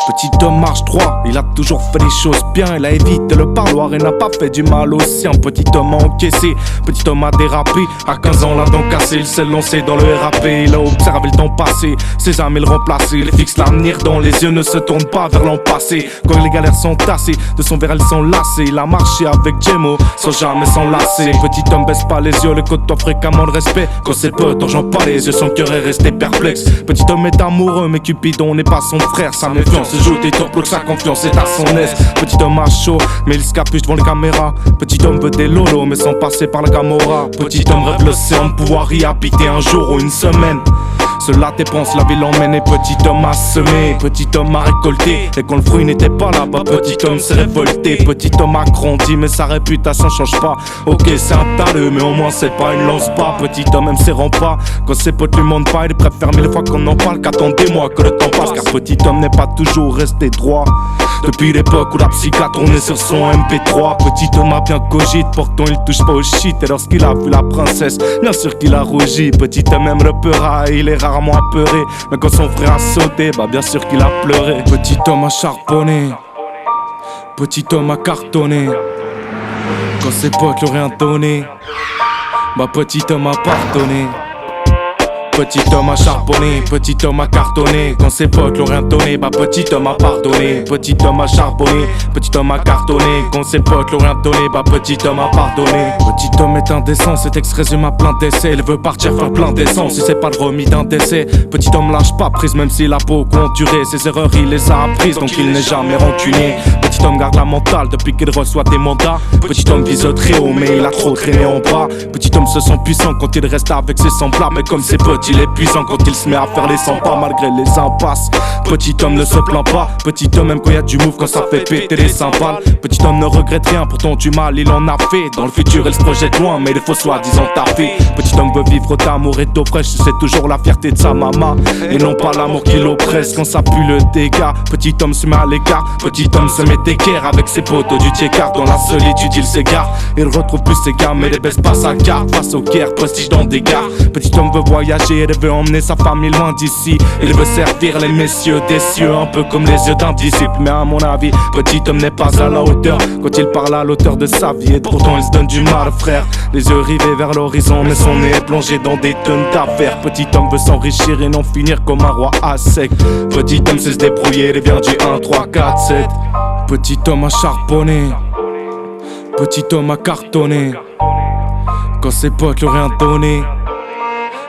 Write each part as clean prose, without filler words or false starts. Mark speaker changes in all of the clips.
Speaker 1: Petit homme marche droit, il a toujours fait les choses bien. Il a évité le parloir et n'a pas fait du mal au sien. Petit homme a encaissé, petit homme a dérapé. À 15 ans, la dent cassée, il s'est lancé dans le RAP. Il a observé le temps passé, ses amis le remplacer. Il fixe l'avenir dans les yeux, ne se tourne pas vers l'an passé. Quand les galères sont tassées, de son verre elles sont lassées. Il a marché avec Jemo, sans jamais s'enlacer. Petit homme baisse pas les yeux, le côtoie fréquemment le respect. Quand ses potes enjambent pas les yeux, son cœur est resté perplexe. Petit homme est amoureux, mais Cupidon n'est pas son frère. Sa méfiance se joue des tours, bloque sa confiance est à son aise. Petit homme a chaud, mais il se capuche devant les caméras. Petit homme veut des lolos, mais sans passer par la Camorra. Petit homme rêve l'océan, de pouvoir y habiter un jour ou une semaine. Cela dépense, la ville emmène et petit homme a semé, petit homme a récolté. Et quand le fruit n'était pas là-bas, petit homme s'est révolté. Petit homme a grandi, mais sa réputation change pas. Ok, c'est un taleux, mais au moins c'est pas une lance-pas. Petit homme aime ses rempas, quand ses potes lui mentent pas, il préfère mille fois qu'on en parle qu'attendez-moi que le temps passe. Car petit homme n'est pas toujours resté droit. Depuis l'époque où la psych a tourné sur son MP3. Petit homme a bien cogite, pourtant il touche pas au shit. Et lorsqu'il a vu la princesse, bien sûr qu'il a rougi. Petit homme aime le peurail, il est rarement apeuré. Mais quand son frère a sauté, bah bien sûr qu'il a pleuré. Petit homme a charbonné, petit homme a cartonné. Quand ses potes lui ont rien donné, bah petit homme a pardonné. Petit homme a charbonné, petit homme a cartonné. Quand ses potes l'ont rien donné, bah petit homme a pardonné. Petit homme a charbonné, petit homme a cartonné. Quand ses potes l'ont rien donné, bah petit homme a pardonné. Petit homme est indécent, cet ex résume à plein d'essais. Il veut partir faire plein d'essence, si c'est pas le remis d'un décès. Petit homme lâche pas prise, même s'il a beaucoup enduré. Ses erreurs il les a apprises, donc il n'est jamais rancunier. Petit homme garde la mentale depuis qu'il reçoit des mandats. Petit homme vise très haut, mais il a trop traîné en bas. Petit homme se sent puissant quand il reste avec ses semblables. Mais comme ses potes, il est puissant quand il se met à faire les 100 pas malgré les impasses. Petit homme ne se plaint pas, petit homme aime quand y a du move, quand ça fait péter les cymbales. Petit homme ne regrette rien, pourtant du mal il en a fait. Dans le futur il se projette loin, mais il faut soi-disant taper. Petit homme veut vivre d'amour et d'eau fraîche, c'est toujours la fierté de sa maman et non pas l'amour qui l'oppresse quand ça pue le dégât. Petit homme se met à l'écart, petit homme se met d'équerre avec ses potos du tiers-quart. Dans la solitude il s'égare, il retrouve plus ses gars mais les baisse pas sa carte. Face aux guerres, prestige dans des gares. Petit homme veut voyager, il veut emmener sa famille loin d'ici. Il veut servir les messieurs des cieux, un peu comme les yeux d'un disciple. Mais à mon avis, petit homme n'est pas à la hauteur quand il parle à l'auteur de sa vie. Et pourtant il se donne du mal frère, les yeux rivés vers l'horizon, mais son nez est plongé dans des tonnes d'affaires. Petit homme veut s'enrichir et non finir comme un roi à sec. Petit homme sait se débrouiller, il est bien du 1, 3, 4, 7. Petit homme a charbonné, petit homme a cartonné. Quand ses potes lui ont rien donné,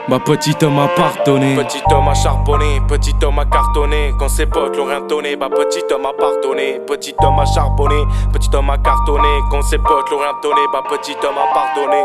Speaker 1: bah petit homme a pardonné. Petit homme a charbonné, petit homme a cartonné. Quand ses potes l'ont rien donné, bah petit homme a pardonné. Petit homme a charbonné, petit homme a cartonné. Quand ses potes l'ont rien donné, bah petit homme a pardonné.